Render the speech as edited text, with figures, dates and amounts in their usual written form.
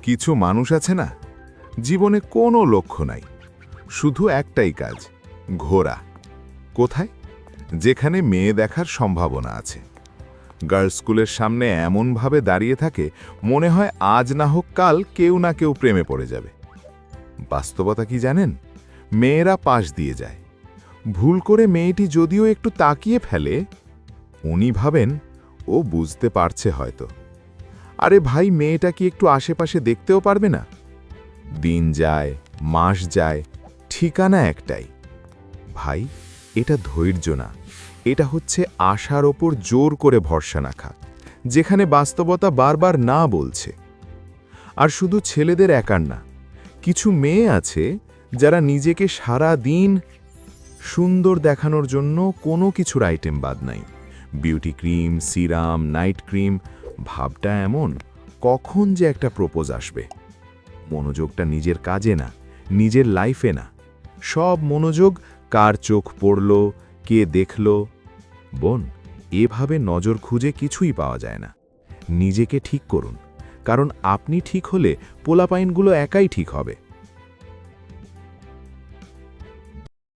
কিছু মানুষ আছে না, জীবনে কোনো লক্ষ্য নাই, শুধু একটাই কাজ, ঘোরা। কোথায়? যেখানে মেয়ে দেখার সম্ভাবনা আছে। গার্লস স্কুলের সামনে এমনভাবে দাঁড়িয়ে থাকে, মনে হয় আজ না হোক কাল কেউ না কেউ প্রেমে পড়ে যাবে। বাস্তবতা কি জানেন? মেয়েরা পাশ দিয়ে যায়। ভুল করে মেয়েটি যদিও একটু তাকিয়ে ফেলে, উনি ভাবেন ও বুঝতে পারছে হয়তো। আরে ভাই, মেয়েটা কি একটু আশেপাশে দেখতেও পারবে না? দিন যায়, মাস যায়, ঠিকানা একটাই। ভাই, এটা ধৈর্য না, এটা হচ্ছে আশার ওপর জোর করে ভরসা রাখা, যেখানে বাস্তবতা বারবার না বলছে। আর শুধু ছেলেদের একার না, কিছু মেয়ে আছে যারা নিজেকে সারা দিন সুন্দর দেখানোর জন্য কোনো কিছুর আইটেম বাদ নাই। Beauty cream, serum, night cream. ভাবটা এমন, কখন যে একটা প্রপোজ আসবে। মনোযোগটা নিজের কাজে না, নিজের লাইফে না, সব মনোযোগ কার চোখ পড়ল, কে দেখল। বোন, এভাবে নজর খুঁজে কিছুই পাওয়া যায় না। নিজেকে ঠিক করুন, কারণ আপনি ঠিক হলে পোলাপাইনগুলো একাই ঠিক হবে।